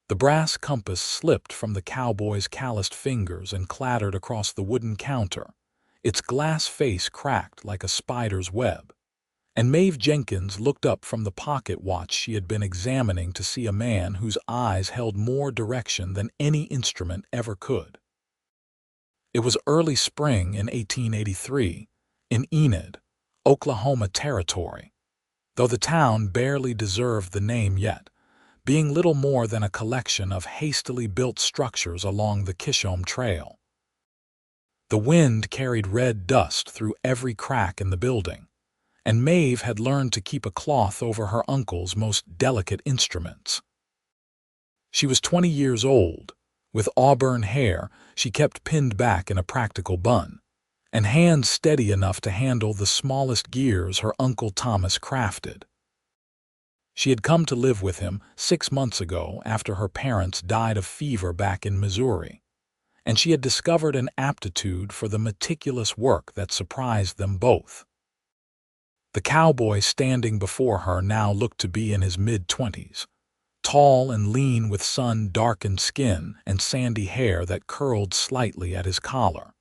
The brass compass slipped from the cowboy's calloused fingers and clattered across the wooden counter. Its glass face cracked like a spider's web. And Maeve Jenkins looked up from the pocket watch she had been examining to see a man whose eyes held more direction than any instrument ever could. It was early spring in 1883, in Enid, Oklahoma Territory, though the town barely deserved the name yet, being little more than a collection of hastily built structures along the Kishom Trail. The wind carried red dust through every crack in the building, and Maeve had learned to keep a cloth over her uncle's most delicate instruments. She was 20 years old. With auburn hair she kept pinned back in a practical bun, and hands steady enough to handle the smallest gears her Uncle Thomas crafted. She had come to live with him 6 months ago after her parents died of fever back in Missouri, and she had discovered an aptitude for the meticulous work that surprised them both. The cowboy standing before her now looked to be in his mid-20s, tall and lean with sun-darkened skin and sandy hair that curled slightly at his collar.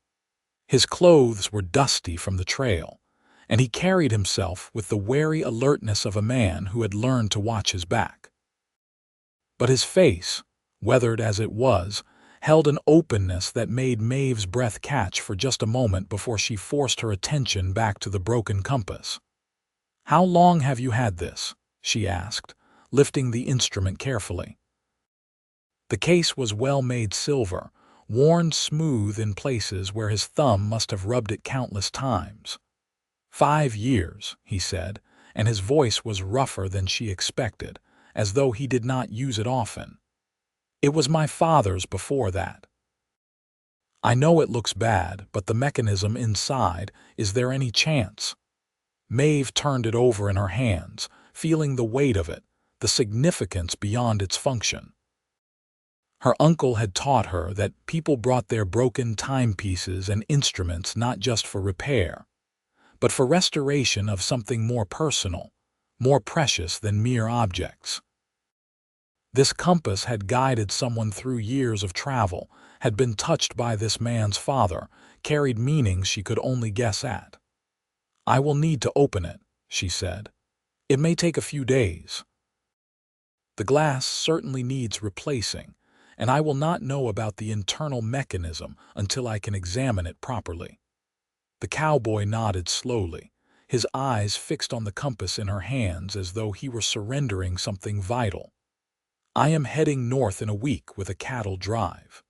His clothes were dusty from the trail, and he carried himself with the wary alertness of a man who had learned to watch his back. But his face, weathered as it was, held an openness that made Maeve's breath catch for just a moment before she forced her attention back to the broken compass. "How long have you had this?" she asked, lifting the instrument carefully. The case was well-made silver, worn smooth in places where his thumb must have rubbed it countless times. 5 years, he said, and his voice was rougher than she expected, as though he did not use it often. "It was my father's before that." "I know it looks bad, but the mechanism inside, is there any chance?" Maeve turned it over in her hands, feeling the weight of it, the significance beyond its function. Her uncle had taught her that people brought their broken timepieces and instruments not just for repair, but for restoration of something more personal, more precious than mere objects. This compass had guided someone through years of travel, had been touched by this man's father, carried meanings she could only guess at. "I will need to open it," she said. "It may take a few days. The glass certainly needs replacing, and I will not know about the internal mechanism until I can examine it properly." The cowboy nodded slowly, his eyes fixed on the compass in her hands as though he were surrendering something vital. "I am heading north in a week with a cattle drive.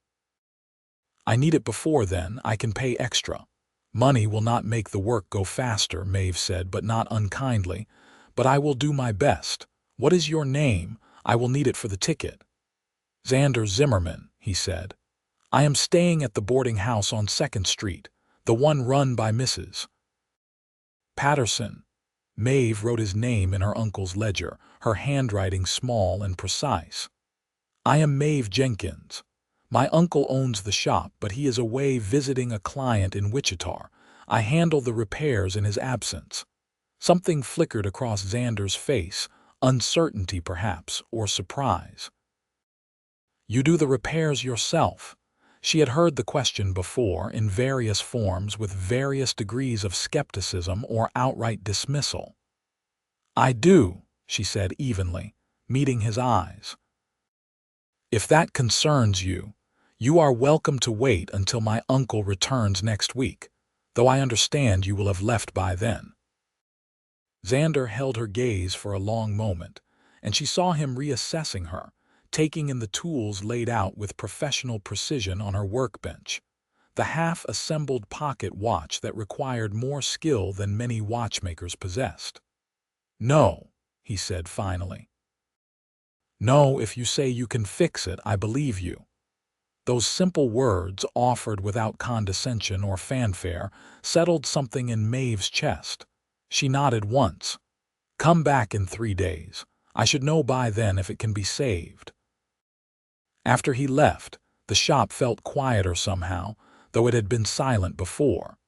I need it before then. I can pay extra. Money will not make the work go faster," Maeve said, but not unkindly. "But I will do my best. What is your name? I will need it for the ticket." "Xander Zimmerman," he said. "I am staying at the boarding house on 2nd Street, the one run by Mrs. Patterson." Maeve wrote his name in her uncle's ledger, her handwriting small and precise. "I am Maeve Jenkins. My uncle owns the shop, but he is away visiting a client in Wichita. I handle the repairs in his absence." Something flickered across Xander's face, uncertainty perhaps, or surprise. "You do the repairs yourself?" She had heard the question before in various forms with various degrees of skepticism or outright dismissal. "I do," she said evenly, meeting his eyes. "If that concerns you, you are welcome to wait until my uncle returns next week, though I understand you will have left by then." Xander held her gaze for a long moment, and she saw him reassessing her, taking in the tools laid out with professional precision on her workbench, the half-assembled pocket watch that required more skill than many watchmakers possessed. "No," he said finally. "No, if you say you can fix it, I believe you." Those simple words, offered without condescension or fanfare, settled something in Maeve's chest. She nodded once. "Come back in 3 days. I should know by then if it can be saved." After he left, the shop felt quieter somehow, though it had been silent before.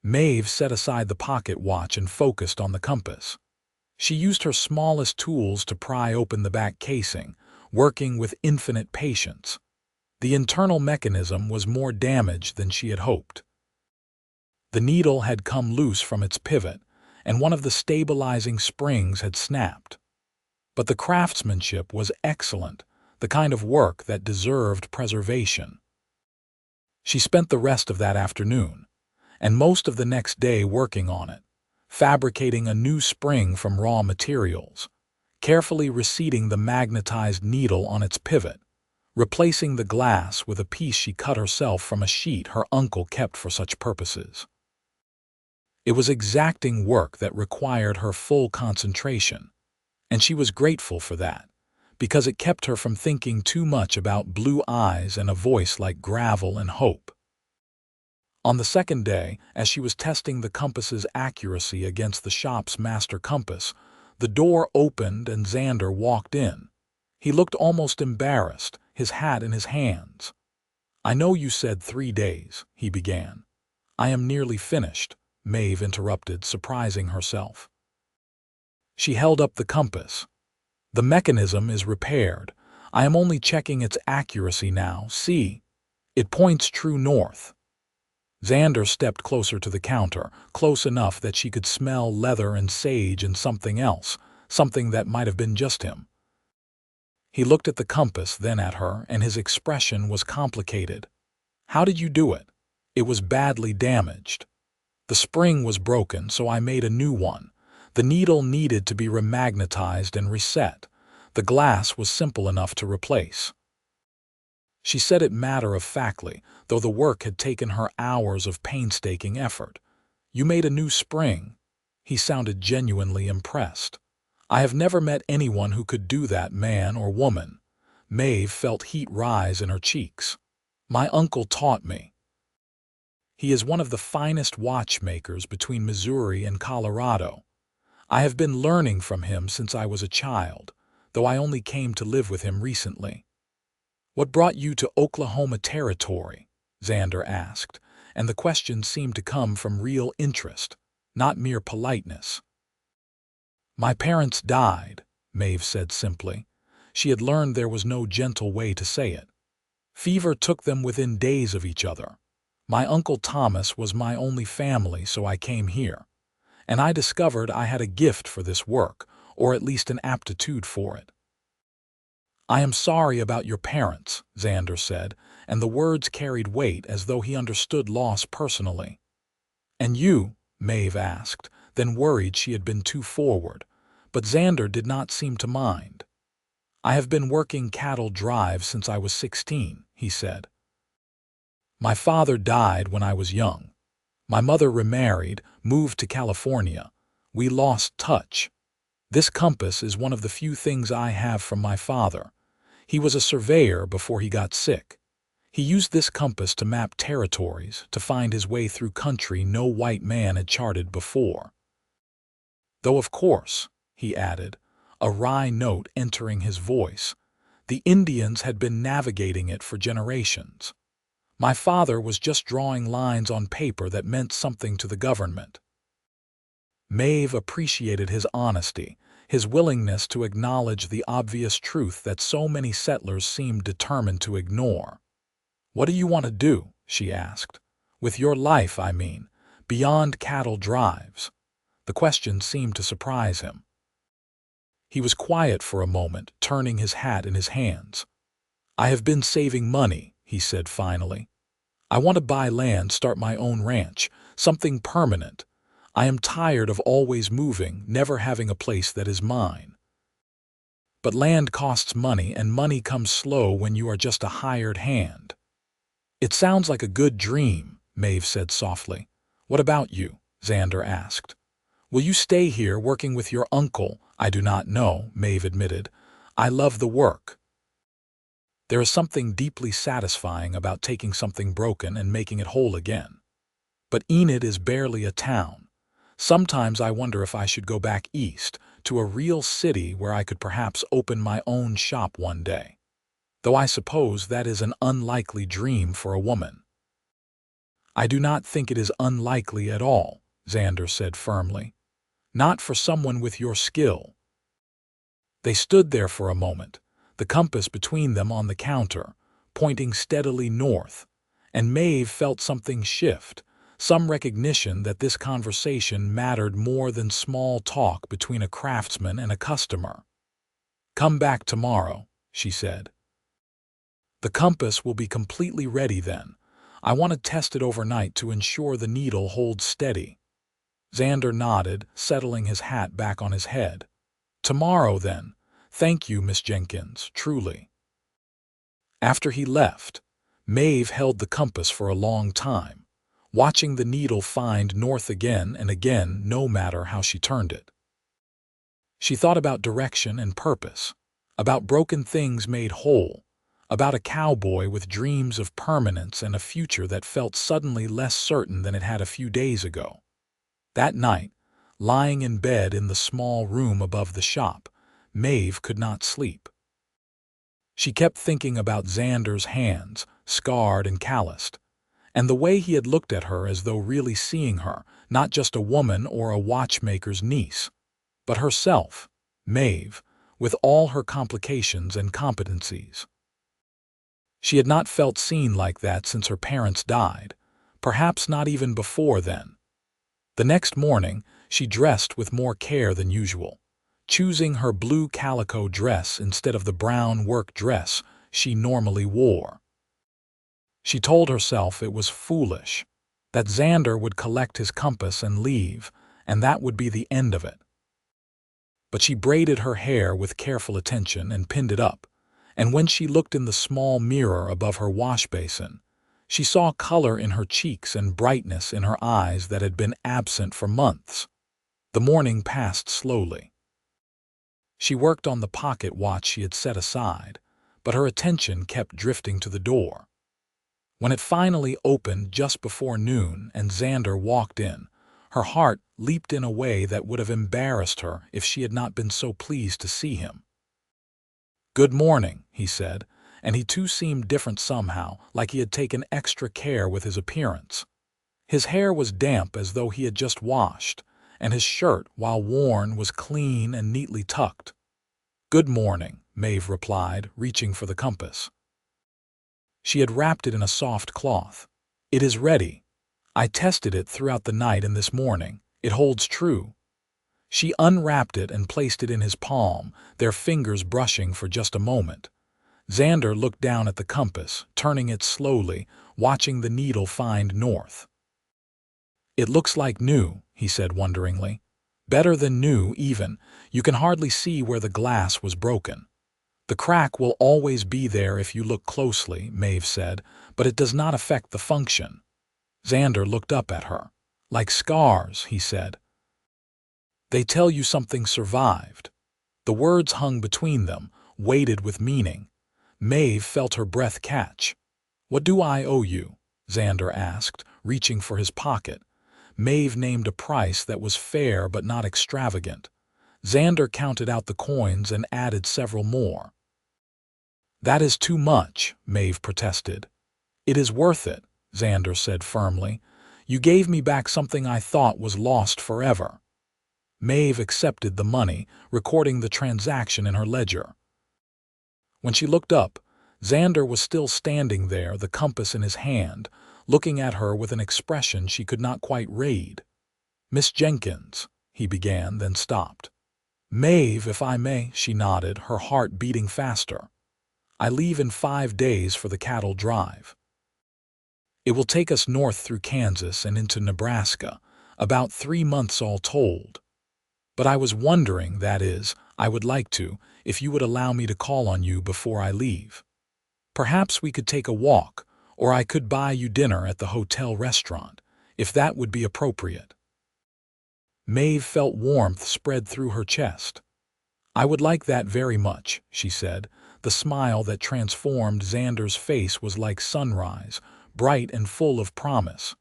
Maeve set aside the pocket watch and focused on the compass. She used her smallest tools to pry open the back casing, working with infinite patience. The internal mechanism was more damaged than she had hoped. The needle had come loose from its pivot, and one of the stabilizing springs had snapped. But the craftsmanship was excellent, the kind of work that deserved preservation. She spent the rest of that afternoon, and most of the next day working on it, fabricating a new spring from raw materials, carefully reseating the magnetized needle on its pivot, replacing the glass with a piece she cut herself from a sheet her uncle kept for such purposes. It was exacting work that required her full concentration, and she was grateful for that, because it kept her from thinking too much about blue eyes and a voice like gravel and hope. On the second day, as she was testing the compass's accuracy against the shop's master compass, the door opened and Xander walked in. He looked almost embarrassed, his hat in his hands. "I know you said 3 days," he began. "I am nearly finished," Maeve interrupted, surprising herself. She held up the compass. "The mechanism is repaired. I am only checking its accuracy now. See, it points true north." Xander stepped closer to the counter, close enough that she could smell leather and sage and something else, something that might have been just him. He looked at the compass, then at her, and his expression was complicated. "How did you do it?" "It was badly damaged. The spring was broken, so I made a new one. The needle needed to be remagnetized and reset. The glass was simple enough to replace." She said it matter-of-factly, though the work had taken her hours of painstaking effort. "You made a new spring." He sounded genuinely impressed. "I have never met anyone who could do that, man or woman." Maeve felt heat rise in her cheeks. "My uncle taught me. He is one of the finest watchmakers between Missouri and Colorado. I have been learning from him since I was a child, though I only came to live with him recently." "What brought you to Oklahoma Territory?" Xander asked, and the question seemed to come from real interest, not mere politeness. "My parents died," Maeve said simply. She had learned there was no gentle way to say it. "Fever took them within days of each other. My Uncle Thomas was my only family, so I came here. And I discovered I had a gift for this work, or at least an aptitude for it." "I am sorry about your parents," Xander said, and the words carried weight as though he understood loss personally. "And you?" Maeve asked, then worried she had been too forward. But Xander did not seem to mind. "I have been working cattle drives since I was 16, he said. "My father died when I was young. My mother remarried, moved to California. We lost touch. This compass is one of the few things I have from my father. He was a surveyor before he got sick. He used this compass to map territories, to find his way through country no white man had charted before. Though of course," he added, a wry note entering his voice, "the Indians had been navigating it for generations. My father was just drawing lines on paper that meant something to the government." Maeve appreciated his honesty, his willingness to acknowledge the obvious truth that so many settlers seemed determined to ignore. "What do you want to do?" she asked. "With your life, I mean, beyond cattle drives." The question seemed to surprise him. He was quiet for a moment, turning his hat in his hands. "I have been saving money," he said finally. "I want to buy land, start my own ranch, something permanent. I am tired of always moving, never having a place that is mine. But land costs money, and money comes slow when you are just a hired hand." "It sounds like a good dream," Maeve said softly. "What about you?" Xander asked. "Will you stay here working with your uncle?" "I do not know," Maeve admitted. "I love the work. There is something deeply satisfying about taking something broken and making it whole again. But Enid is barely a town. Sometimes I wonder if I should go back east, to a real city where I could perhaps open my own shop one day. Though I suppose that is an unlikely dream for a woman." "I do not think it is unlikely at all," Xander said firmly. "Not for someone with your skill." They stood there for a moment, the compass between them on the counter, pointing steadily north, and Maeve felt something shift, some recognition that this conversation mattered more than small talk between a craftsman and a customer. "Come back tomorrow," she said. "The compass will be completely ready then. I want to test it overnight to ensure the needle holds steady." Xander nodded, settling his hat back on his head. "Tomorrow, then. Thank you, Miss Jenkins, truly." After he left, Maeve held the compass for a long time, watching the needle find north again and again no matter how she turned it. She thought about direction and purpose, about broken things made whole, about a cowboy with dreams of permanence and a future that felt suddenly less certain than it had a few days ago. That night, lying in bed in the small room above the shop, Maeve could not sleep. She kept thinking about Xander's hands, scarred and calloused, and the way he had looked at her as though really seeing her, not just a woman or a watchmaker's niece, but herself, Maeve, with all her complications and competencies. She had not felt seen like that since her parents died, perhaps not even before then. The next morning, she dressed with more care than usual, choosing her blue calico dress instead of the brown work dress she normally wore. She told herself it was foolish, that Xander would collect his compass and leave, and that would be the end of it. But she braided her hair with careful attention and pinned it up, and when she looked in the small mirror above her wash basin, she saw color in her cheeks and brightness in her eyes that had been absent for months. The morning passed slowly. She worked on the pocket watch she had set aside, but her attention kept drifting to the door. When it finally opened just before noon and Xander walked in, her heart leaped in a way that would have embarrassed her if she had not been so pleased to see him. "Good morning," he said, and he too seemed different somehow, like he had taken extra care with his appearance. His hair was damp as though he had just washed, and his shirt, while worn, was clean and neatly tucked. "Good morning," Maeve replied, reaching for the compass. She had wrapped it in a soft cloth. "It is ready. I tested it throughout the night and this morning. It holds true." She unwrapped it and placed it in his palm, their fingers brushing for just a moment. Xander looked down at the compass, turning it slowly, watching the needle find north. "It looks like new," he said wonderingly. "Better than new, even. You can hardly see where the glass was broken." "The crack will always be there if you look closely," Maeve said, "but it does not affect the function." Xander looked up at her. "Like scars," he said. "They tell you something survived." The words hung between them, weighted with meaning. Maeve felt her breath catch. "What do I owe you?" Xander asked, reaching for his pocket. Maeve named a price that was fair but not extravagant. Xander counted out the coins and added several more. "That is too much," Maeve protested. "It is worth it," Xander said firmly. "You gave me back something I thought was lost forever." Maeve accepted the money, recording the transaction in her ledger. When she looked up, Xander was still standing there, the compass in his hand, looking at her with an expression she could not quite read. "Miss Jenkins," he began, then stopped. "Maeve, if I may," she nodded, her heart beating faster. "I leave in 5 days for the cattle drive. It will take us north through Kansas and into Nebraska, about 3 months all told. But I was wondering, that is, I would like to, if you would allow me to call on you before I leave. Perhaps we could take a walk, or I could buy you dinner at the hotel restaurant, if that would be appropriate." Maeve felt warmth spread through her chest. "I would like that very much," she said. The smile that transformed Xander's face was like sunrise, bright and full of promise.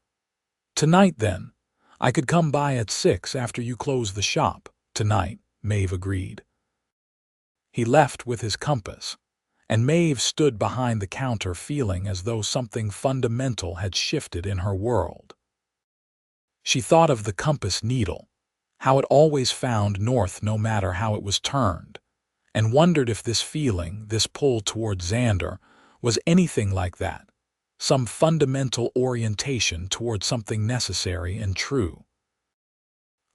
"Tonight, then. I could come by at 6 after you close the shop." "Tonight," Maeve agreed. He left with his compass, and Maeve stood behind the counter feeling as though something fundamental had shifted in her world. She thought of the compass needle, how it always found north no matter how it was turned, and wondered if this feeling, this pull toward Xander, was anything like that, some fundamental orientation toward something necessary and true.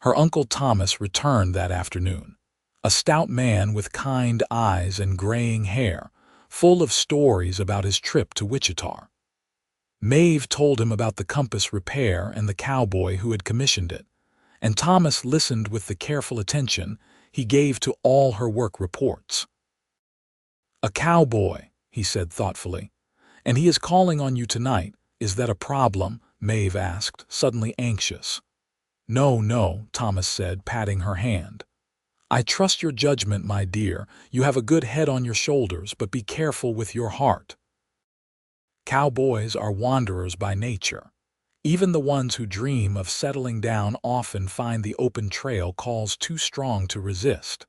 Her Uncle Thomas returned that afternoon, a stout man with kind eyes and graying hair, full of stories about his trip to Wichita. Maeve told him about the compass repair and the cowboy who had commissioned it, and Thomas listened with the careful attention he gave to all her work reports. "A cowboy," he said thoughtfully, "and he is calling on you tonight. Is that a problem?" Maeve asked, suddenly anxious. "No, no," Thomas said, patting her hand. "I trust your judgment, my dear. You have a good head on your shoulders, but be careful with your heart. Cowboys are wanderers by nature. Even the ones who dream of settling down often find the open trail calls too strong to resist."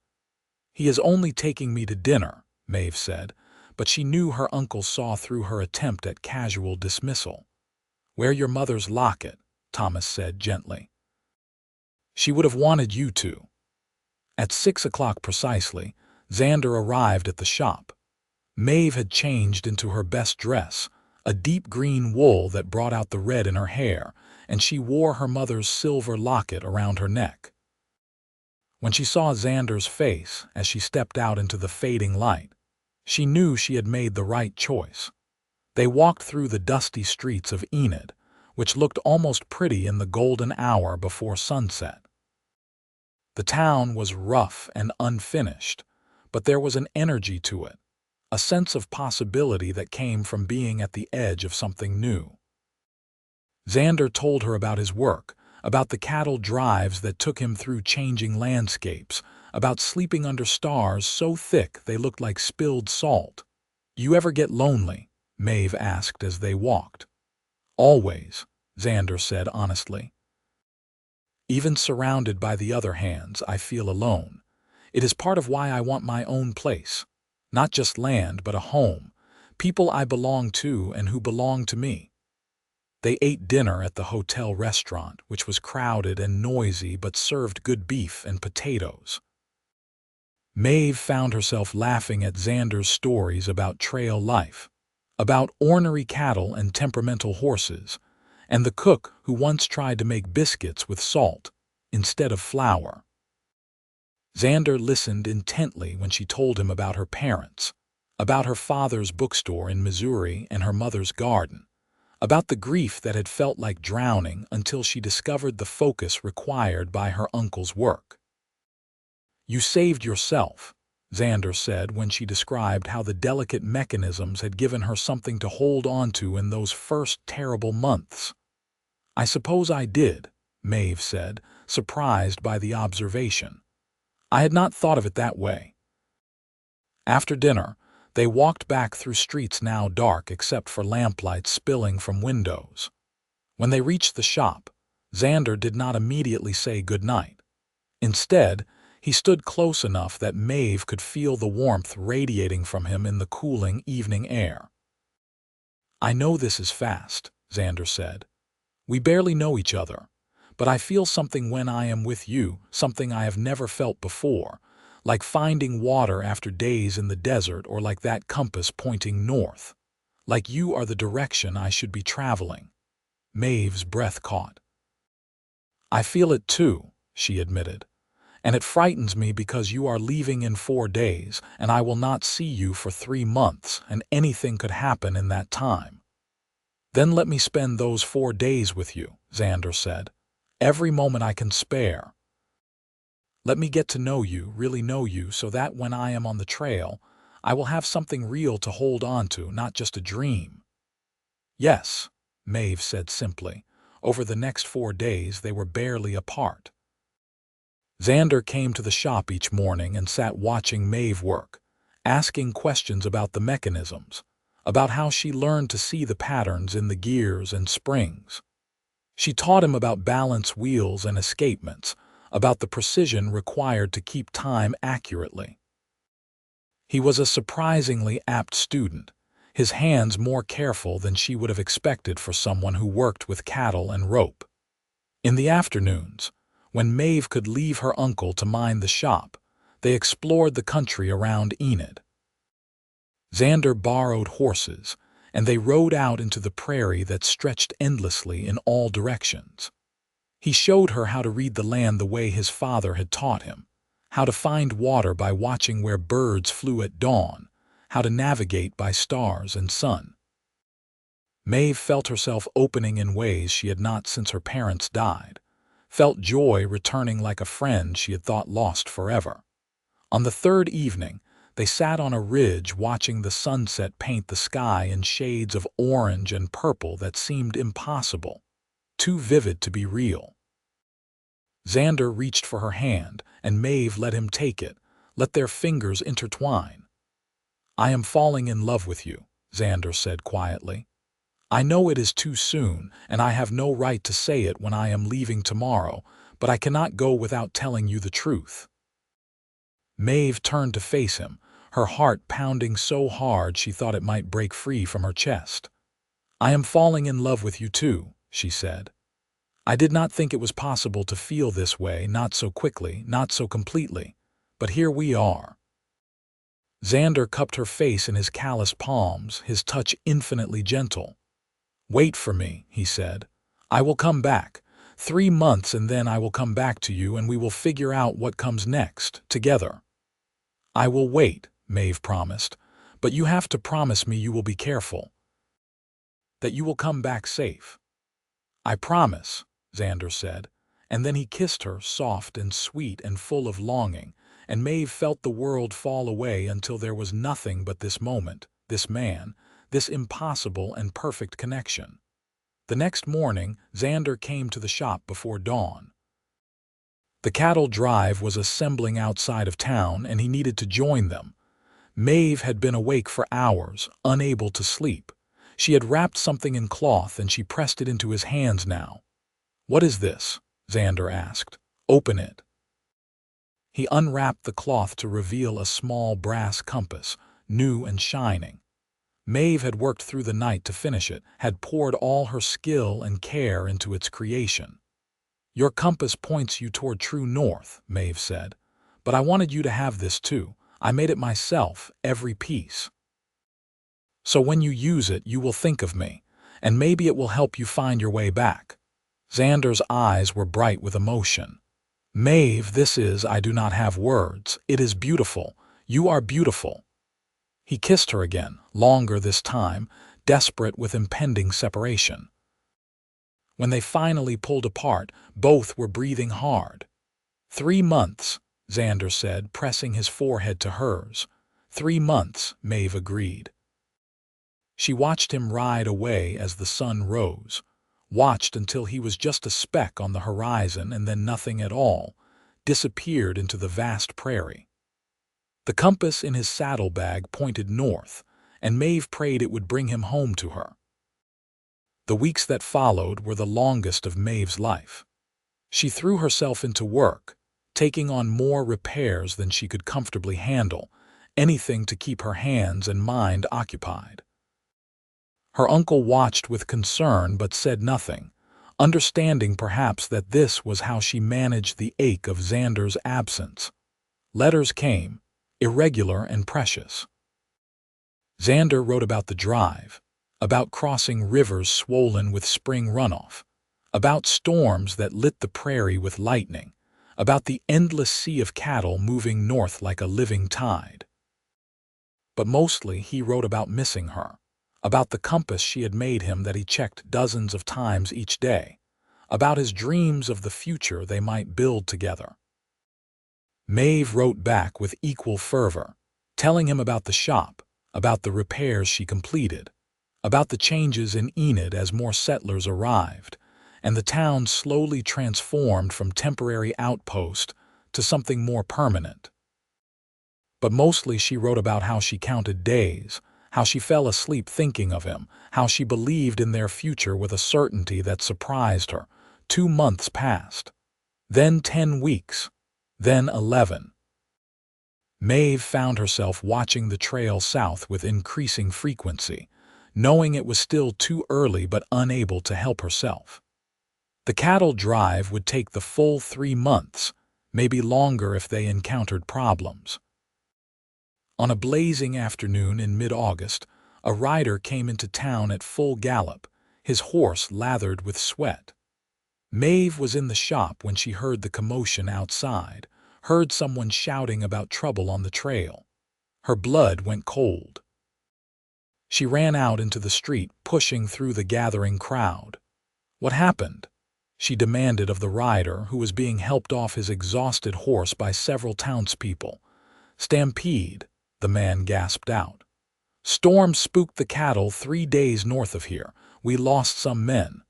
"He is only taking me to dinner," Maeve said, but she knew her uncle saw through her attempt at casual dismissal. "Wear your mother's locket," Thomas said gently. "She would have wanted you to." At 6 o'clock precisely, Xander arrived at the shop. Maeve had changed into her best dress, a deep green wool that brought out the red in her hair, and she wore her mother's silver locket around her neck. When she saw Xander's face as she stepped out into the fading light, she knew she had made the right choice. They walked through the dusty streets of Enid, which looked almost pretty in the golden hour before sunset. The town was rough and unfinished, but there was an energy to it, a sense of possibility that came from being at the edge of something new. Xander told her about his work, about the cattle drives that took him through changing landscapes, about sleeping under stars so thick they looked like spilled salt. "You ever get lonely?" Maeve asked as they walked. "Always," Xander said honestly. "Even surrounded by the other hands, I feel alone. It is part of why I want my own place. Not just land, but a home, people I belong to and who belong to me." They ate dinner at the hotel restaurant, which was crowded and noisy but served good beef and potatoes. Maeve found herself laughing at Xander's stories about trail life, about ornery cattle and temperamental horses, and the cook who once tried to make biscuits with salt instead of flour. Xander listened intently when she told him about her parents, about her father's bookstore in Missouri and her mother's garden, about the grief that had felt like drowning until she discovered the focus required by her uncle's work. "You saved yourself," Xander said when she described how the delicate mechanisms had given her something to hold on to in those first terrible months. "I suppose I did," Maeve said, surprised by the observation. "I had not thought of it that way." After dinner, they walked back through streets now dark except for lamplight spilling from windows. When they reached the shop, Xander did not immediately say good night. Instead, he stood close enough that Maeve could feel the warmth radiating from him in the cooling evening air. "I know this is fast," Xander said. "We barely know each other, but I feel something when I am with you, something I have never felt before, like finding water after days in the desert or like that compass pointing north. Like you are the direction I should be traveling." Maeve's breath caught. "I feel it too," she admitted. "And it frightens me because you are leaving in 4 days, and I will not see you for 3 months, and anything could happen in that time." "Then let me spend those 4 days with you," Xander said. "Every moment I can spare. Let me get to know you, really know you, so that when I am on the trail, I will have something real to hold on to, not just a dream." "Yes," Maeve said simply. Over the next 4 days they were barely apart. Xander came to the shop each morning and sat watching Maeve work, asking questions about the mechanisms, about how she learned to see the patterns in the gears and springs. She taught him about balance wheels and escapements, about the precision required to keep time accurately. He was a surprisingly apt student, his hands more careful than she would have expected for someone who worked with cattle and rope. In the afternoons, when Maeve could leave her uncle to mind the shop, They explored the country around Enid. Xander borrowed horses, and they rode out into the prairie that stretched endlessly in all directions. He showed her how to read the land the way his father had taught him, how to find water by watching where birds flew at dawn, how to navigate by stars and sun. Maeve felt herself opening in ways she had not since her parents died, felt joy returning like a friend she had thought lost forever. On the third evening, they sat on a ridge watching the sunset paint the sky in shades of orange and purple that seemed impossible, too vivid to be real. Xander reached for her hand, and Maeve let him take it, let their fingers intertwine. "I am falling in love with you," Xander said quietly. "I know it is too soon, and I have no right to say it when I am leaving tomorrow, but I cannot go without telling you the truth." Maeve turned to face him, her heart pounding so hard she thought it might break free from her chest. "I am falling in love with you too," she said. "I did not think it was possible to feel this way, not so quickly, not so completely. But here we are." Xander cupped her face in his calloused palms, his touch infinitely gentle. "Wait for me," he said. "I will come back. 3 months and then I will come back to you and we will figure out what comes next, together." "I will wait," Maeve promised, "but you have to promise me you will be careful. That you will come back safe." "I promise," Xander said, and then he kissed her, soft and sweet and full of longing, and Maeve felt the world fall away until there was nothing but this moment, this man, this impossible and perfect connection. The next morning, Xander came to the shop before dawn. The cattle drive was assembling outside of town, and he needed to join them. Maeve had been awake for hours, unable to sleep. She had wrapped something in cloth and she pressed it into his hands now. "What is this?" Xander asked. "Open it." He unwrapped the cloth to reveal a small brass compass, new and shining. Maeve had worked through the night to finish it, had poured all her skill and care into its creation. "Your compass points you toward true north," Maeve said. "But I wanted you to have this too. I made it myself, every piece. So when you use it, you will think of me, and maybe it will help you find your way back." Xander's eyes were bright with emotion. "Maeve, I do not have words. It is beautiful. You are beautiful." He kissed her again, longer this time, desperate with impending separation. When they finally pulled apart, both were breathing hard. 3 months, Xander said, pressing his forehead to hers. 3 months, Maeve agreed. She watched him ride away as the sun rose, watched until he was just a speck on the horizon and then nothing at all, disappeared into the vast prairie. The compass in his saddlebag pointed north, and Maeve prayed it would bring him home to her. The weeks that followed were the longest of Maeve's life. She threw herself into work, taking on more repairs than she could comfortably handle, anything to keep her hands and mind occupied. Her uncle watched with concern but said nothing, understanding perhaps that this was how she managed the ache of Xander's absence. Letters came, irregular and precious. Xander wrote about the drive, about crossing rivers swollen with spring runoff, about storms that lit the prairie with lightning, about the endless sea of cattle moving north like a living tide. But mostly he wrote about missing her, about the compass she had made him that he checked dozens of times each day, about his dreams of the future they might build together. Maeve wrote back with equal fervor, telling him about the shop, about the repairs she completed, about the changes in Enid as more settlers arrived, and the town slowly transformed from temporary outpost to something more permanent. But mostly she wrote about how she counted days, how she fell asleep thinking of him, how she believed in their future with a certainty that surprised her. 2 months passed, then 10 weeks, then 11. Maeve found herself watching the trail south with increasing frequency, knowing it was still too early but unable to help herself. The cattle drive would take the full 3 months, maybe longer if they encountered problems. On a blazing afternoon in mid-August, a rider came into town at full gallop, his horse lathered with sweat. Maeve was in the shop when she heard the commotion outside, heard someone shouting about trouble on the trail. Her blood went cold. She ran out into the street, pushing through the gathering crowd. "What happened?" she demanded of the rider, who was being helped off his exhausted horse by several townspeople. "Stampede," the man gasped out. "Storm spooked the cattle 3 days north of here. We lost some men.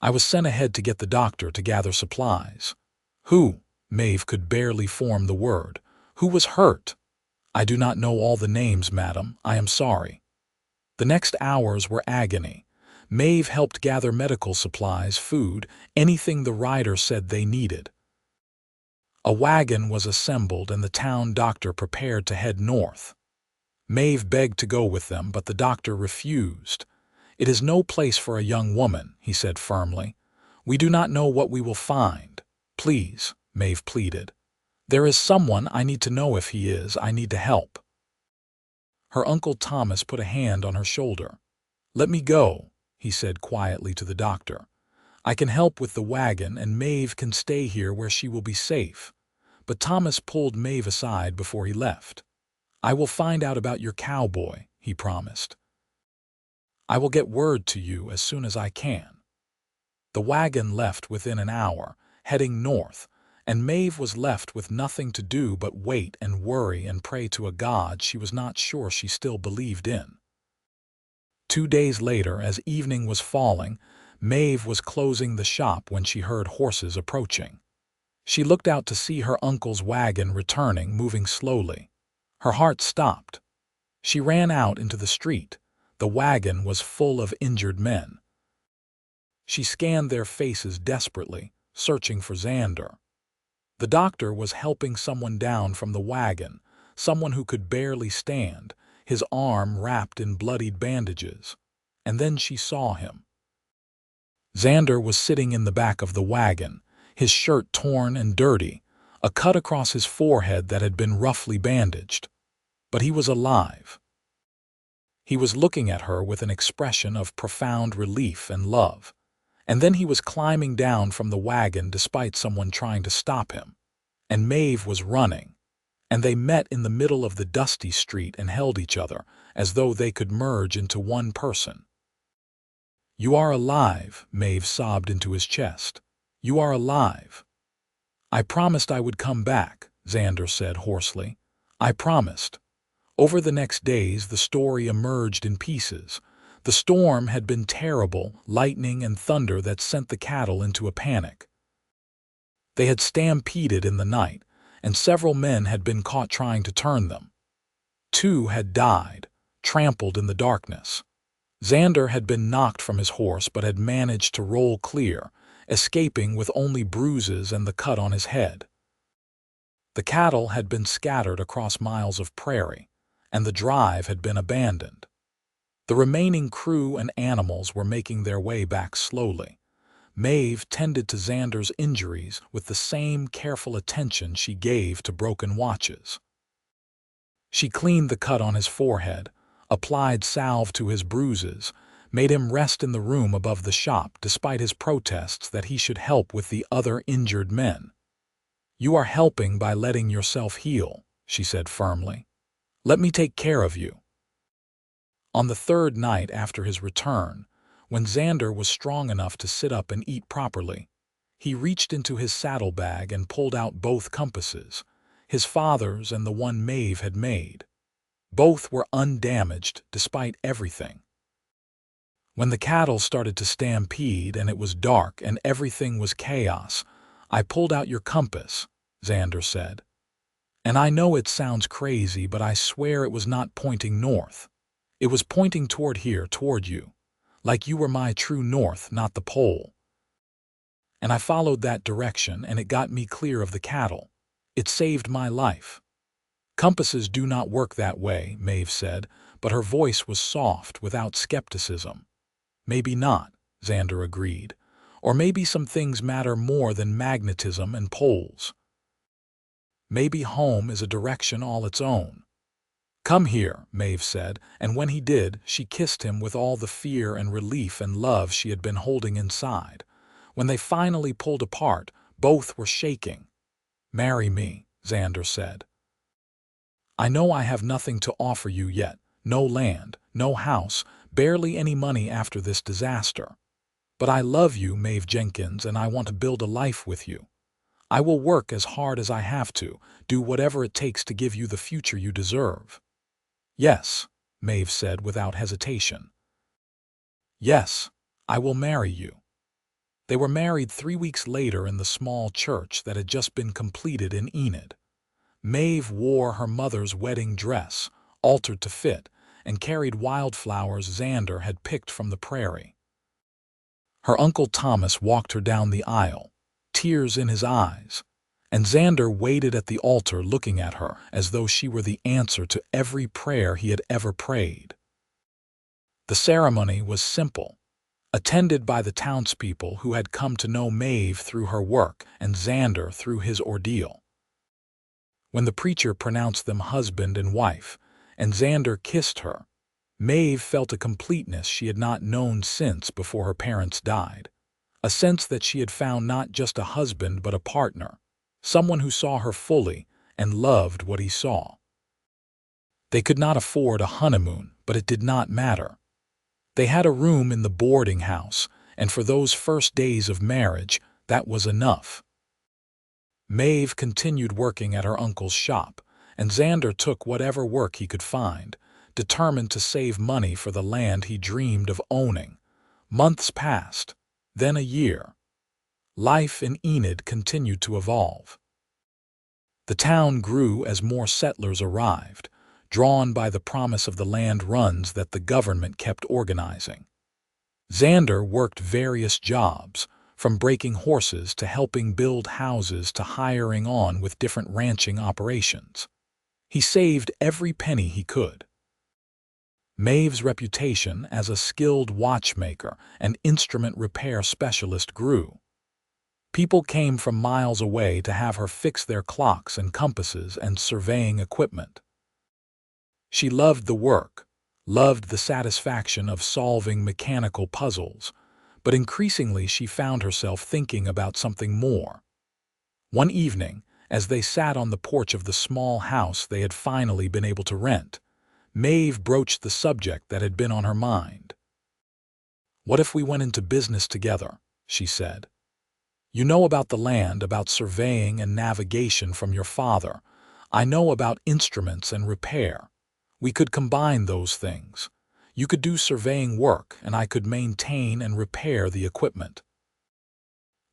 I was sent ahead to get the doctor to gather supplies." "Who?" Maeve could barely form the word. "Who was hurt?" "I do not know all the names, madam. I am sorry." The next hours were agony. Maeve helped gather medical supplies, food, anything the rider said they needed. A wagon was assembled and the town doctor prepared to head north. Maeve begged to go with them, but the doctor refused. "It is no place for a young woman," he said firmly. "We do not know what we will find." "Please," Maeve pleaded. "There is someone. I need to know if he is. I need to help." Her Uncle Thomas put a hand on her shoulder. "Let me go," he said quietly to the doctor. "I can help with the wagon, and Maeve can stay here where she will be safe." But Thomas pulled Maeve aside before he left. "I will find out about your cowboy," he promised. "I will get word to you as soon as I can." The wagon left within an hour, heading north, and Maeve was left with nothing to do but wait and worry and pray to a God she was not sure she still believed in. 2 days later, as evening was falling, Maeve was closing the shop when she heard horses approaching. She looked out to see her uncle's wagon returning, moving slowly. Her heart stopped. She ran out into the street. The wagon was full of injured men. She scanned their faces desperately, searching for Xander. The doctor was helping someone down from the wagon, someone who could barely stand, his arm wrapped in bloodied bandages. And then she saw him. Xander was sitting in the back of the wagon, his shirt torn and dirty, a cut across his forehead that had been roughly bandaged. But he was alive. He was looking at her with an expression of profound relief and love. And then he was climbing down from the wagon despite someone trying to stop him. And Maeve was running. And they met in the middle of the dusty street and held each other, as though they could merge into one person. "You are alive," Maeve sobbed into his chest. "You are alive." "I promised I would come back," Xander said hoarsely. "I promised." Over the next days, the story emerged in pieces. The storm had been terrible, lightning and thunder that sent the cattle into a panic. They had stampeded in the night, and several men had been caught trying to turn them. 2 had died, trampled in the darkness. Xander had been knocked from his horse but had managed to roll clear, escaping with only bruises and the cut on his head. The cattle had been scattered across miles of prairie, and the drive had been abandoned. The remaining crew and animals were making their way back slowly. Maeve tended to Xander's injuries with the same careful attention she gave to broken watches. She cleaned the cut on his forehead, applied salve to his bruises, made him rest in the room above the shop despite his protests that he should help with the other injured men. "You are helping by letting yourself heal," she said firmly. "Let me take care of you." On the 3rd night after his return, when Xander was strong enough to sit up and eat properly, he reached into his saddlebag and pulled out both compasses, his father's and the one Maeve had made. Both were undamaged despite everything. "When the cattle started to stampede and it was dark and everything was chaos, I pulled out your compass," Xander said. "And I know it sounds crazy, but I swear it was not pointing north. It was pointing toward here, toward you, like you were my true north, not the pole. And I followed that direction, and it got me clear of the cattle. It saved my life." "Compasses do not work that way," Maeve said, but her voice was soft, without skepticism. "Maybe not," Xander agreed. Or maybe some things matter more than magnetism and poles. Maybe home is a direction all its own. "Come here," Maeve said, and when he did, she kissed him with all the fear and relief and love she had been holding inside. When they finally pulled apart, both were shaking. "Marry me," Xander said. "I know I have nothing to offer you yet, no land, no house, barely any money after this disaster. But I love you, Maeve Jenkins, and I want to build a life with you. I will work as hard as I have to, do whatever it takes to give you the future you deserve." "Yes," Maeve said without hesitation. "Yes, I will marry you." They were married 3 weeks later in the small church that had just been completed in Enid. Maeve wore her mother's wedding dress, altered to fit, and carried wildflowers Xander had picked from the prairie. Her Uncle Thomas walked her down the aisle, tears in his eyes, and Xander waited at the altar looking at her as though she were the answer to every prayer he had ever prayed. The ceremony was simple, attended by the townspeople who had come to know Maeve through her work and Xander through his ordeal. When the preacher pronounced them husband and wife, and Xander kissed her, Maeve felt a completeness she had not known since before her parents died, a sense that she had found not just a husband but a partner, someone who saw her fully and loved what he saw. They could not afford a honeymoon, but it did not matter. They had a room in the boarding house, and for those first days of marriage, that was enough. Maeve continued working at her uncle's shop, and Xander took whatever work he could find, determined to save money for the land he dreamed of owning. Months passed, then a year. Life in Enid continued to evolve. The town grew as more settlers arrived, drawn by the promise of the land runs that the government kept organizing. Xander worked various jobs, from breaking horses to helping build houses to hiring on with different ranching operations. He saved every penny he could. Maeve's reputation as a skilled watchmaker and instrument repair specialist grew. People came from miles away to have her fix their clocks and compasses and surveying equipment. She loved the work, loved the satisfaction of solving mechanical puzzles, but increasingly she found herself thinking about something more. One evening, as they sat on the porch of the small house they had finally been able to rent, Maeve broached the subject that had been on her mind. "What if we went into business together?" she said. "You know about the land, about surveying and navigation from your father. I know about instruments and repair. We could combine those things. You could do surveying work, and I could maintain and repair the equipment.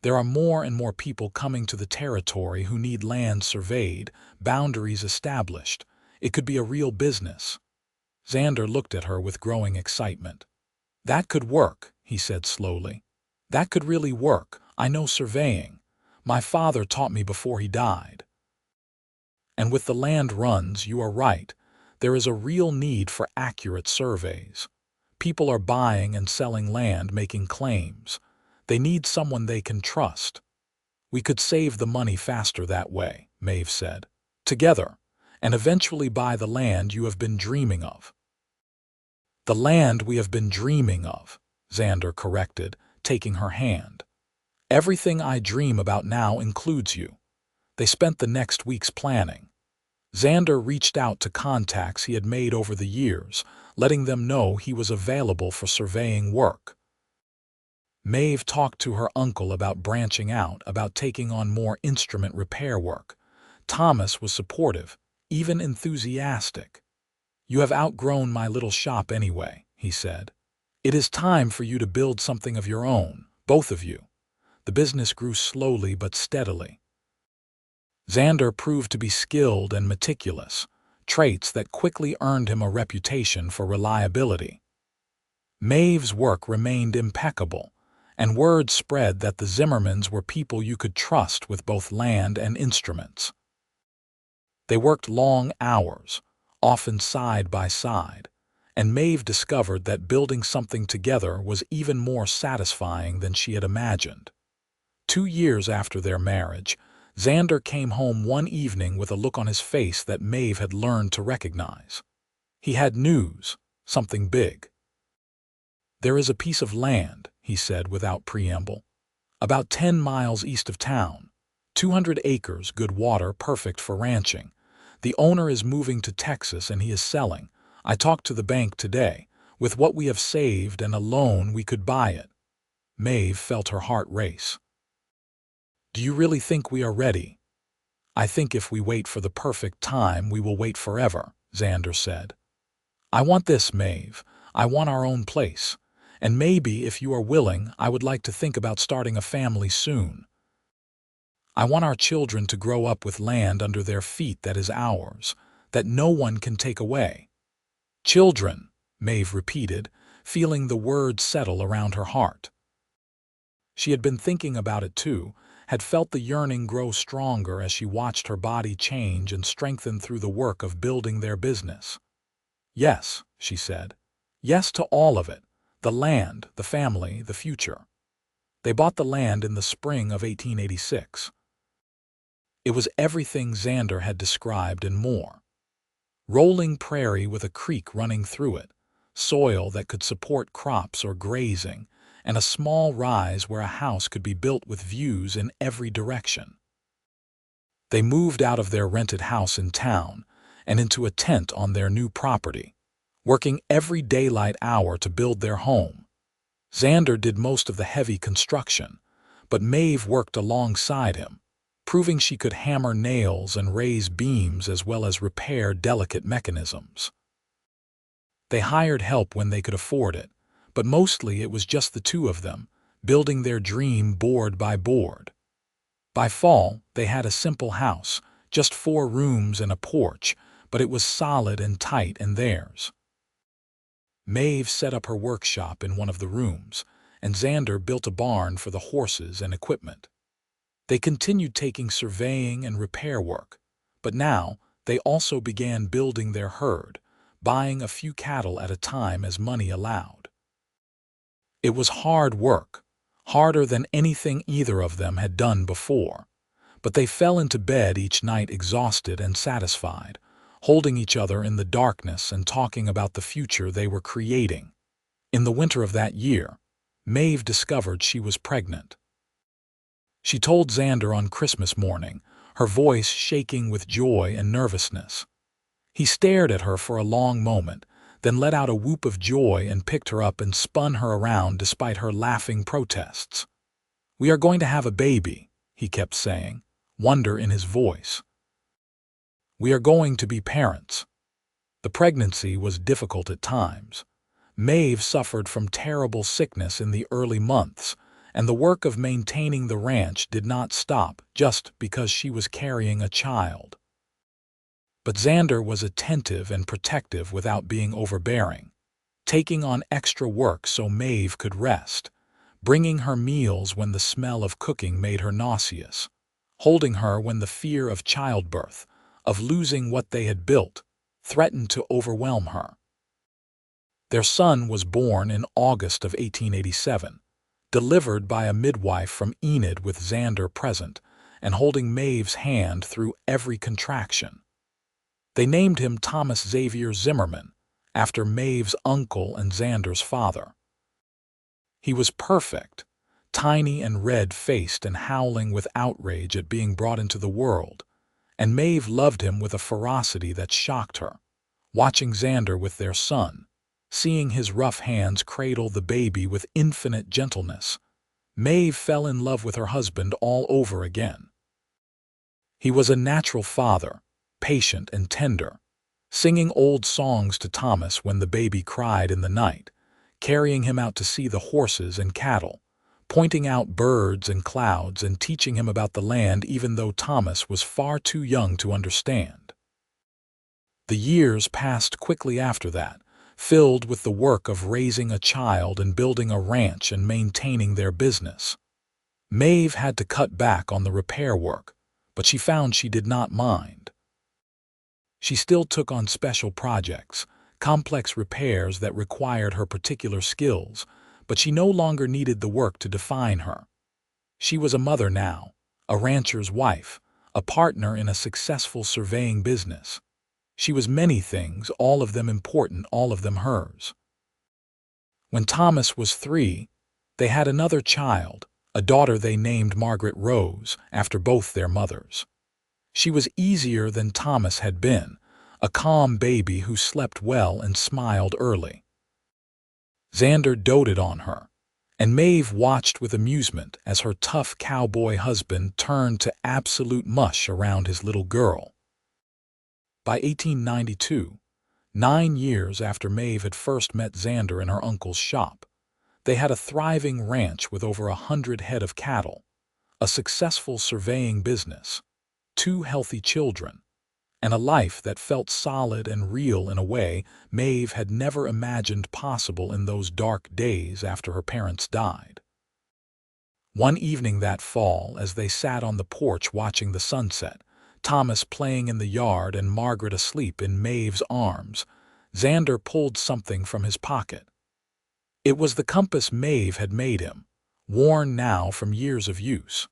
There are more and more people coming to the territory who need land surveyed, boundaries established. It could be a real business." Xander looked at her with growing excitement. "That could work," he said slowly. "That could really work. I know surveying. My father taught me before he died. And with the land runs, you are right. There is a real need for accurate surveys. People are buying and selling land, making claims. They need someone they can trust. We could save the money faster that way," Maeve said. "Together, and eventually buy the land you have been dreaming of." "The land we have been dreaming of," Xander corrected, taking her hand. "Everything I dream about now includes you." They spent the next weeks planning. Xander reached out to contacts he had made over the years, letting them know he was available for surveying work. Maeve talked to her uncle about branching out, about taking on more instrument repair work. Thomas was supportive, even enthusiastic. "You have outgrown my little shop anyway," he said. "It is time for you to build something of your own, both of you." The business grew slowly but steadily. Xander proved to be skilled and meticulous, traits that quickly earned him a reputation for reliability. Maeve's work remained impeccable, and word spread that the Zimmermans were people you could trust with both land and instruments. They worked long hours, often side by side, and Maeve discovered that building something together was even more satisfying than she had imagined. 2 years after their marriage, Xander came home one evening with a look on his face that Maeve had learned to recognize. He had news, something big. "There is a piece of land," he said without preamble, "about 10 miles east of town. 200 acres, good water, perfect for ranching. The owner is moving to Texas and he is selling. I talked to the bank today. With what we have saved and a loan, we could buy it." Maeve felt her heart race. "Do you really think we are ready?" "I think if we wait for the perfect time, we will wait forever," Xander said. "I want this, Maeve. I want our own place. And maybe, if you are willing, I would like to think about starting a family soon. I want our children to grow up with land under their feet that is ours, that no one can take away." "Children," Maeve repeated, feeling the words settle around her heart. She had been thinking about it too, had felt the yearning grow stronger as she watched her body change and strengthen through the work of building their business. "Yes," she said. "Yes to all of it. The land, the family, the future." They bought the land in the spring of 1886. It was everything Xander had described and more. Rolling prairie with a creek running through it, soil that could support crops or grazing, and a small rise where a house could be built with views in every direction. They moved out of their rented house in town and into a tent on their new property, working every daylight hour to build their home. Xander did most of the heavy construction, but Maeve worked alongside him, proving she could hammer nails and raise beams as well as repair delicate mechanisms. They hired help when they could afford it, but mostly it was just the two of them, building their dream board by board. By fall, they had a simple house, just 4 rooms and a porch, but it was solid and tight and theirs. Maeve set up her workshop in one of the rooms, and Xander built a barn for the horses and equipment. They continued taking surveying and repair work, but now they also began building their herd, buying a few cattle at a time as money allowed. It was hard work, harder than anything either of them had done before, but they fell into bed each night exhausted and satisfied, holding each other in the darkness and talking about the future they were creating. In the winter of that year, Maeve discovered she was pregnant. She told Xander on Christmas morning, her voice shaking with joy and nervousness. He stared at her for a long moment, then let out a whoop of joy and picked her up and spun her around despite her laughing protests. "We are going to have a baby," he kept saying, wonder in his voice. "We are going to be parents." The pregnancy was difficult at times. Maeve suffered from terrible sickness in the early months, and the work of maintaining the ranch did not stop just because she was carrying a child. But Xander was attentive and protective without being overbearing, taking on extra work so Maeve could rest, bringing her meals when the smell of cooking made her nauseous, holding her when the fear of childbirth, of losing what they had built, threatened to overwhelm her. Their son was born in August of 1887, delivered by a midwife from Enid with Xander present and holding Maeve's hand through every contraction. They named him Thomas Xavier Zimmerman, after Maeve's uncle and Xander's father. He was perfect, tiny and red-faced and howling with outrage at being brought into the world, and Maeve loved him with a ferocity that shocked her, watching Xander with their son, seeing his rough hands cradle the baby with infinite gentleness. Maeve fell in love with her husband all over again. He was a natural father, patient and tender, singing old songs to Thomas when the baby cried in the night, carrying him out to see the horses and cattle, pointing out birds and clouds and teaching him about the land even though Thomas was far too young to understand. The years passed quickly after that, filled with the work of raising a child and building a ranch and maintaining their business. Maeve had to cut back on the repair work, but she found she did not mind. She still took on special projects, complex repairs that required her particular skills, but she no longer needed the work to define her. She was a mother now, a rancher's wife, a partner in a successful surveying business. She was many things, all of them important, all of them hers. When Thomas was 3, they had another child, a daughter they named Margaret Rose, after both their mothers. She was easier than Thomas had been, a calm baby who slept well and smiled early. Xander doted on her, and Maeve watched with amusement as her tough cowboy husband turned to absolute mush around his little girl. By 1892, 9 years after Maeve had first met Xander in her uncle's shop, they had a thriving ranch with over 100 head of cattle, a successful surveying business, 2 healthy children, and a life that felt solid and real in a way Maeve had never imagined possible in those dark days after her parents died. One evening that fall, as they sat on the porch watching the sunset, Thomas playing in the yard and Margaret asleep in Maeve's arms, Xander pulled something from his pocket. It was the compass Maeve had made him, worn now from years of use.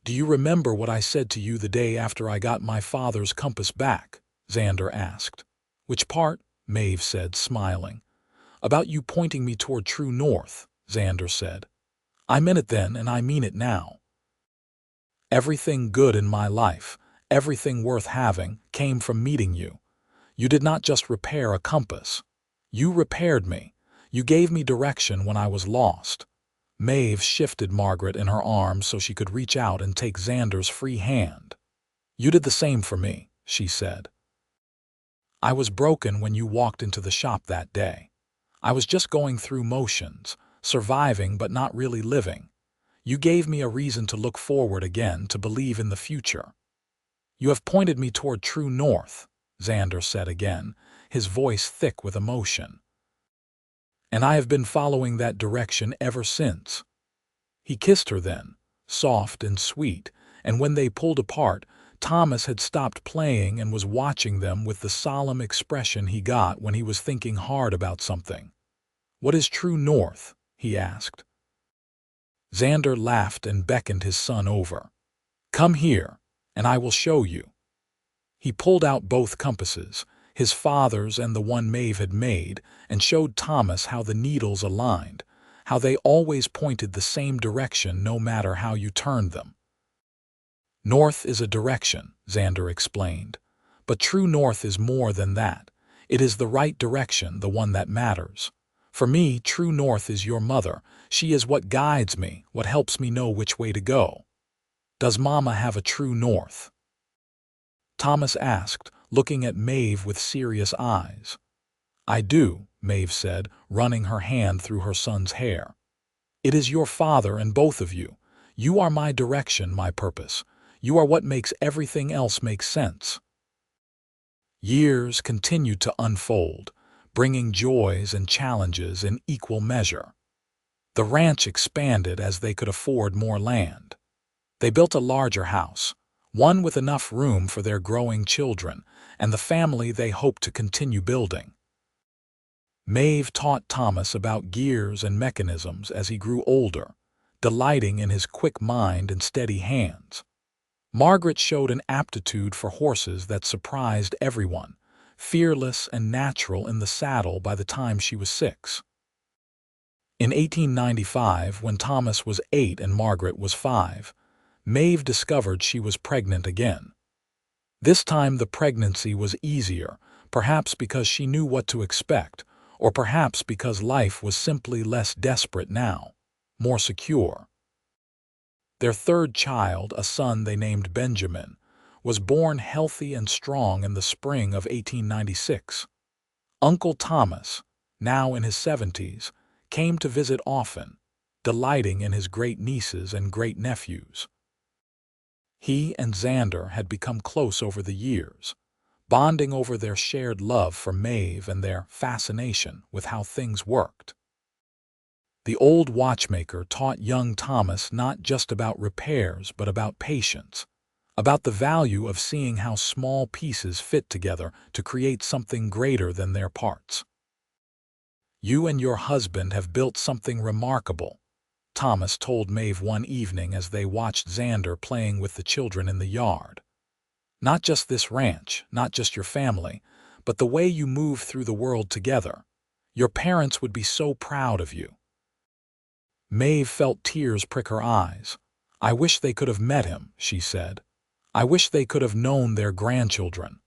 "Do you remember what I said to you the day after I got my father's compass back?" Xander asked. "Which part?" Maeve said, smiling. "About you pointing me toward true north," Xander said. "I meant it then, and I mean it now. Everything good in my life, everything worth having, came from meeting you. You did not just repair a compass. You repaired me. You gave me direction when I was lost." Maeve shifted Margaret in her arms so she could reach out and take Xander's free hand. "You did the same for me," she said. "I was broken when you walked into the shop that day. I was just going through motions, surviving but not really living. You gave me a reason to look forward again, to believe in the future. You have pointed me toward true north," Xander said again, his voice thick with emotion. "And I have been following that direction ever since." He kissed her then, soft and sweet, and when they pulled apart, Thomas had stopped playing and was watching them with the solemn expression he got when he was thinking hard about something. "What is true north?" he asked. Xander laughed and beckoned his son over. "Come here, and I will show you." He pulled out both compasses, his father's and the one Maeve had made, and showed Thomas how the needles aligned, how they always pointed the same direction no matter how you turned them. "North is a direction," Xander explained, "but true north is more than that. It is the right direction, the one that matters. For me, true north is your mother. She is what guides me, what helps me know which way to go." "Does Mama have a true north?" Thomas asked, looking at Maeve with serious eyes. "I do," Maeve said, running her hand through her son's hair. "It is your father and both of you. You are my direction, my purpose. You are what makes everything else make sense." Years continued to unfold, bringing joys and challenges in equal measure. The ranch expanded as they could afford more land. They built a larger house, one with enough room for their growing children and the family they hoped to continue building. Maeve taught Thomas about gears and mechanisms as he grew older, delighting in his quick mind and steady hands. Margaret showed an aptitude for horses that surprised everyone, fearless and natural in the saddle by the time she was 6. In 1895, when Thomas was 8 and Margaret was 5, Maeve discovered she was pregnant again. This time the pregnancy was easier, perhaps because she knew what to expect, or perhaps because life was simply less desperate now, more secure. Their third child, a son they named Benjamin, was born healthy and strong in the spring of 1896. Uncle Thomas, now in his 70s, came to visit often, delighting in his great-nieces and great-nephews. He and Xander had become close over the years, bonding over their shared love for Maeve and their fascination with how things worked. The old watchmaker taught young Thomas not just about repairs but about patience, about the value of seeing how small pieces fit together to create something greater than their parts. "You and your husband have built something remarkable," Thomas told Maeve one evening as they watched Xander playing with the children in the yard. "Not just this ranch, not just your family, but the way you move through the world together. Your parents would be so proud of you." Maeve felt tears prick her eyes. "I wish they could have met him," she said. "I wish they could have known their grandchildren."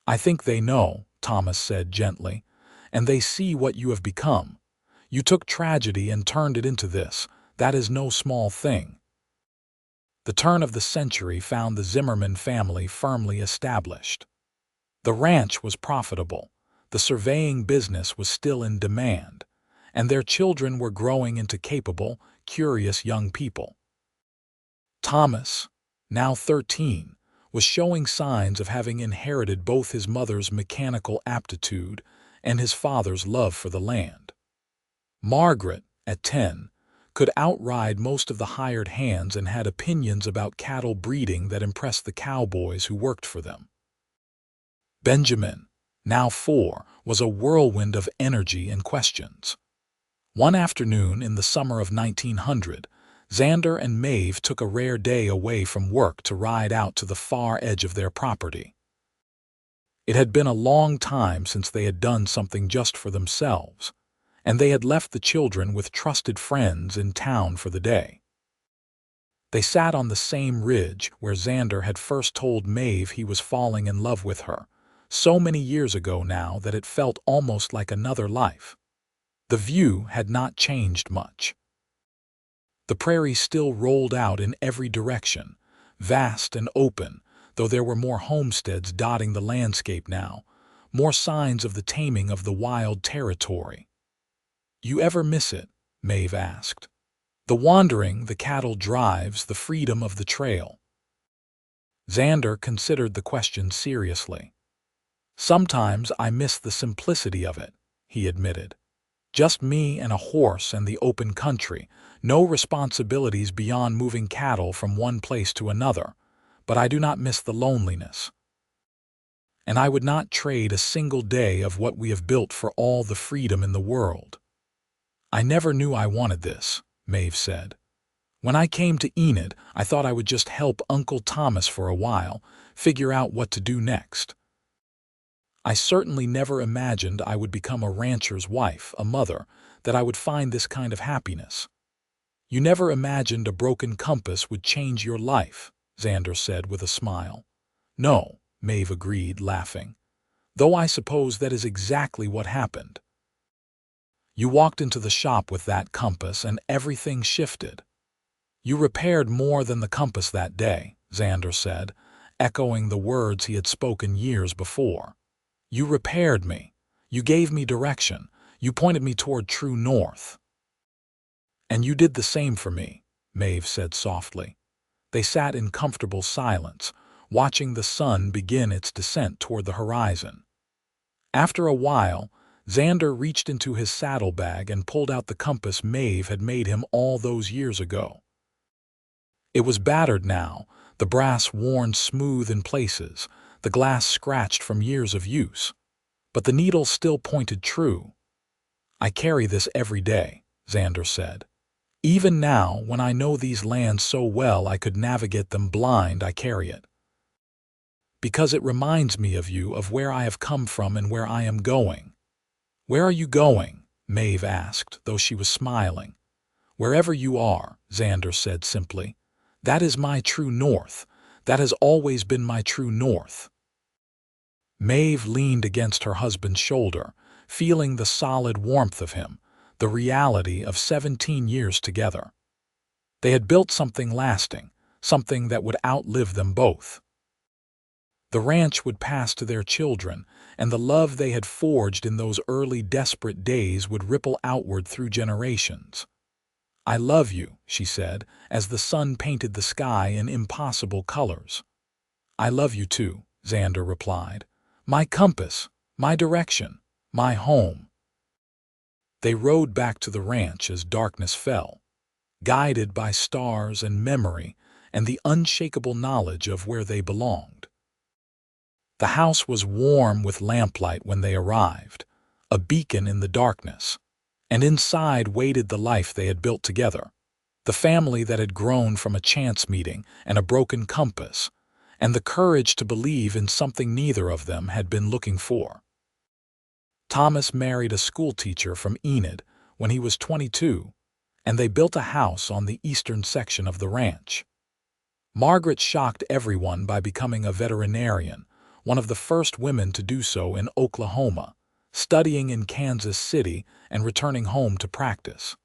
"I think they know," Thomas said gently, "and they see what you have become. You took tragedy and turned it into this. That is no small thing." The turn of the century found the Zimmerman family firmly established. The ranch was profitable, the surveying business was still in demand, and their children were growing into capable, curious young people. Thomas, now 13, was showing signs of having inherited both his mother's mechanical aptitude and his father's love for the land. Margaret, at 10, could outride most of the hired hands and had opinions about cattle breeding that impressed the cowboys who worked for them. Benjamin, now 4, was a whirlwind of energy and questions. One afternoon in the summer of 1900, Xander and Maeve took a rare day away from work to ride out to the far edge of their property. It had been a long time since they had done something just for themselves, and they had left the children with trusted friends in town for the day. They sat on the same ridge where Xander had first told Maeve he was falling in love with her, so many years ago now that it felt almost like another life. The view had not changed much. The prairie still rolled out in every direction, vast and open, though there were more homesteads dotting the landscape now, more signs of the taming of the wild territory. "You ever miss it?" Maeve asked. "The wandering, the cattle drives, the freedom of the trail." Xander considered the question seriously. "Sometimes I miss the simplicity of it," he admitted. "Just me and a horse and the open country, no responsibilities beyond moving cattle from one place to another, but I do not miss the loneliness. And I would not trade a single day of what we have built for all the freedom in the world." "I never knew I wanted this," Maeve said. "When I came to Enid, I thought I would just help Uncle Thomas for a while, figure out what to do next. I certainly never imagined I would become a rancher's wife, a mother, that I would find this kind of happiness." "You never imagined a broken compass would change your life," Xander said with a smile. "No," Maeve agreed, laughing. "Though I suppose that is exactly what happened. You walked into the shop with that compass and everything shifted." "You repaired more than the compass that day," Xander said, echoing the words he had spoken years before. "You repaired me. You gave me direction. You pointed me toward true north." "And you did the same for me," Maeve said softly. They sat in comfortable silence, watching the sun begin its descent toward the horizon. After a while, Xander reached into his saddlebag and pulled out the compass Maeve had made him all those years ago. It was battered now, the brass worn smooth in places, the glass scratched from years of use. But the needle still pointed true. "I carry this every day," Xander said. "Even now, when I know these lands so well I could navigate them blind, I carry it. Because it reminds me of you, of where I have come from and where I am going." "Where are you going?" Maeve asked, though she was smiling. "Wherever you are," Xander said simply. "That is my true north. That has always been my true north." Maeve leaned against her husband's shoulder, feeling the solid warmth of him, the reality of 17 years together. They had built something lasting, something that would outlive them both. The ranch would pass to their children, and the love they had forged in those early desperate days would ripple outward through generations. "I love you," she said, as the sun painted the sky in impossible colors. "I love you too," Xander replied. "My compass, my direction, my home." They rode back to the ranch as darkness fell. Guided by stars and memory, and the unshakable knowledge of where they belonged. The house was warm with lamplight when they arrived, a beacon in the darkness, and inside waited the life they had built together, the family that had grown from a chance meeting and a broken compass, and the courage to believe in something neither of them had been looking for. Thomas married a schoolteacher from Enid when he was 22, and they built a house on the eastern section of the ranch. Margaret shocked everyone by becoming a veterinarian, one of the first women to do so in Oklahoma, studying in Kansas City and returning home to practice.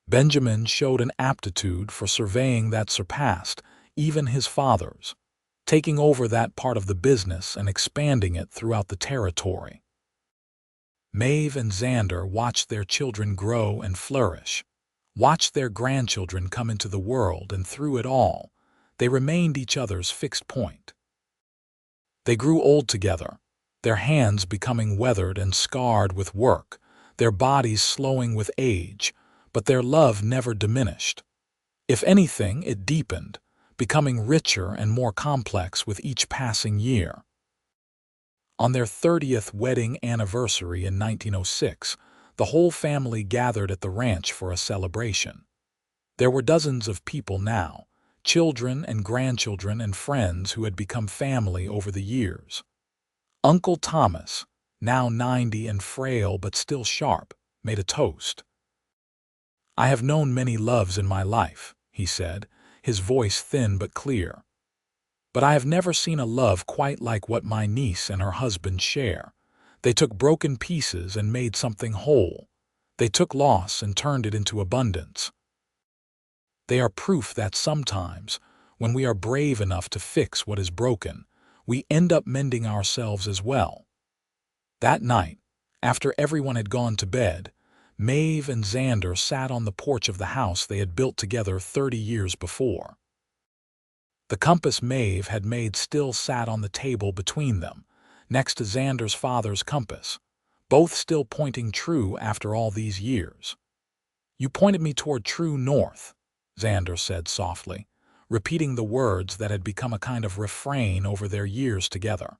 Benjamin showed an aptitude for surveying that surpassed even his father's, taking over that part of the business and expanding it throughout the territory. Maeve and Xander watched their children grow and flourish, watched their grandchildren come into the world, and through it all, they remained each other's fixed point. They grew old together, their hands becoming weathered and scarred with work, their bodies slowing with age, but their love never diminished. If anything, it deepened, becoming richer and more complex with each passing year. On their 30th wedding anniversary in 1906, the whole family gathered at the ranch for a celebration. There were dozens of people now, children and grandchildren and friends who had become family over the years. Uncle Thomas, now 90 and frail but still sharp, made a toast. "I have known many loves in my life," he said, his voice thin but clear. "But I have never seen a love quite like what my niece and her husband share. They took broken pieces and made something whole. They took loss and turned it into abundance. They are proof that sometimes, when we are brave enough to fix what is broken, we end up mending ourselves as well." That night, after everyone had gone to bed, Maeve and Xander sat on the porch of the house they had built together 30 years before. The compass Maeve had made still sat on the table between them, next to Xander's father's compass, both still pointing true after all these years. "You pointed me toward true north," Xander said softly, repeating the words that had become a kind of refrain over their years together.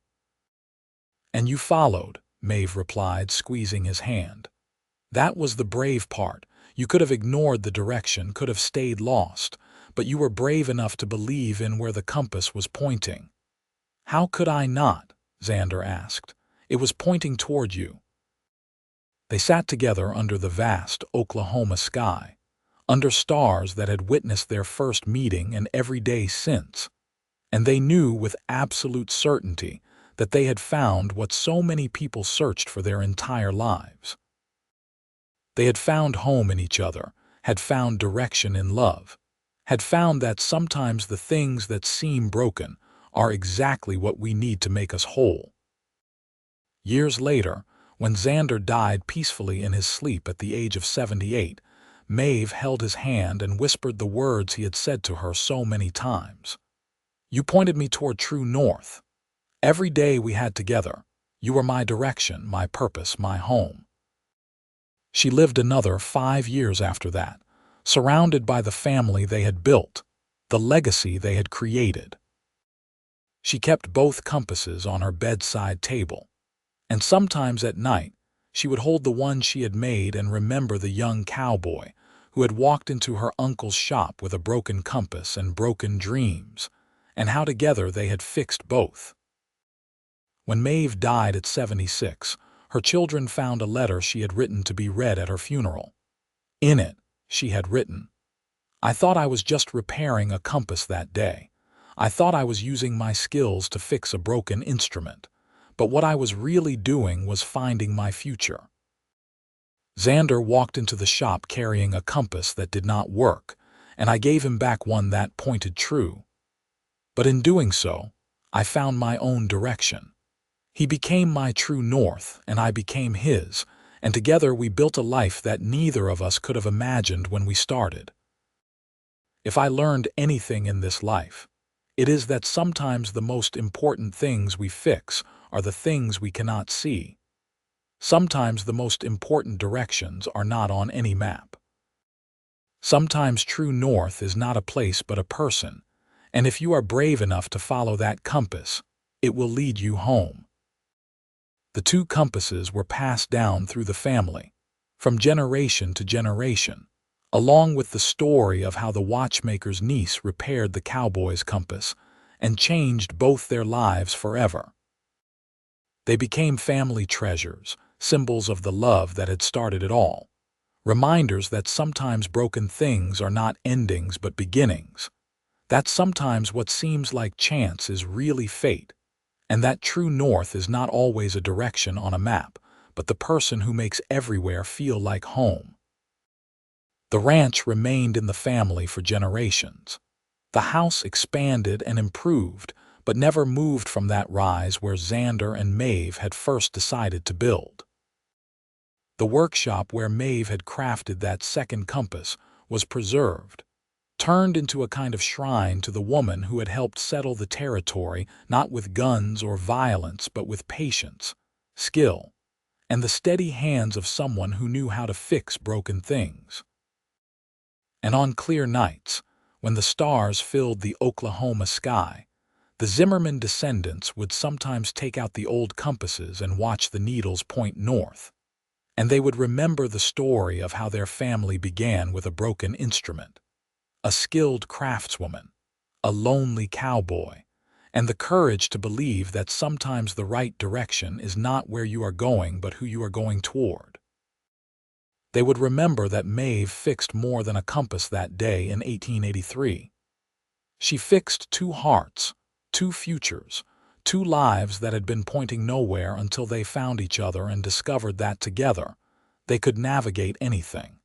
"And you followed," Maeve replied, squeezing his hand. "That was the brave part. You could have ignored the direction, could have stayed lost, but you were brave enough to believe in where the compass was pointing." "How could I not?" Xander asked. "It was pointing toward you." They sat together under the vast Oklahoma sky, under stars that had witnessed their first meeting and every day since, and they knew with absolute certainty that they had found what so many people searched for their entire lives. They had found home in each other, had found direction in love, had found that sometimes the things that seem broken are exactly what we need to make us whole. Years later, when Xander died peacefully in his sleep at the age of 78, Maeve held his hand and whispered the words he had said to her so many times. "You pointed me toward true north. Every day we had together, you were my direction, my purpose, my home." She lived another 5 years after that, surrounded by the family they had built, the legacy they had created. She kept both compasses on her bedside table, and sometimes at night she would hold the one she had made and remember the young cowboy who had walked into her uncle's shop with a broken compass and broken dreams, and how together they had fixed both. When Maeve died at 76, her children found a letter she had written to be read at her funeral. In it, she had written, "I thought I was just repairing a compass that day. I thought I was using my skills to fix a broken instrument, but what I was really doing was finding my future." Xander walked into the shop carrying a compass that did not work, and I gave him back one that pointed true. But in doing so, I found my own direction. He became my true north, and I became his, and together we built a life that neither of us could have imagined when we started. If I learned anything in this life, it is that sometimes the most important things we fix are the things we cannot see. Sometimes the most important directions are not on any map. Sometimes true north is not a place but a person, and if you are brave enough to follow that compass, it will lead you home. The two compasses were passed down through the family, from generation to generation, along with the story of how the watchmaker's niece repaired the cowboy's compass and changed both their lives forever. They became family treasures, symbols of the love that had started it all, reminders that sometimes broken things are not endings but beginnings, that sometimes what seems like chance is really fate, and that true north is not always a direction on a map, but the person who makes everywhere feel like home. The ranch remained in the family for generations. The house expanded and improved, but never moved from that rise where Xander and Maeve had first decided to build. The workshop where Maeve had crafted that second compass was preserved, turned into a kind of shrine to the woman who had helped settle the territory not with guns or violence but with patience, skill, and the steady hands of someone who knew how to fix broken things. And on clear nights, when the stars filled the Oklahoma sky, the Zimmerman descendants would sometimes take out the old compasses and watch the needles point north, and they would remember the story of how their family began with a broken instrument, a skilled craftswoman, a lonely cowboy, and the courage to believe that sometimes the right direction is not where you are going but who you are going toward. They would remember that Maeve fixed more than a compass that day in 1883. She fixed two hearts, two futures, two lives that had been pointing nowhere until they found each other and discovered that together they could navigate anything.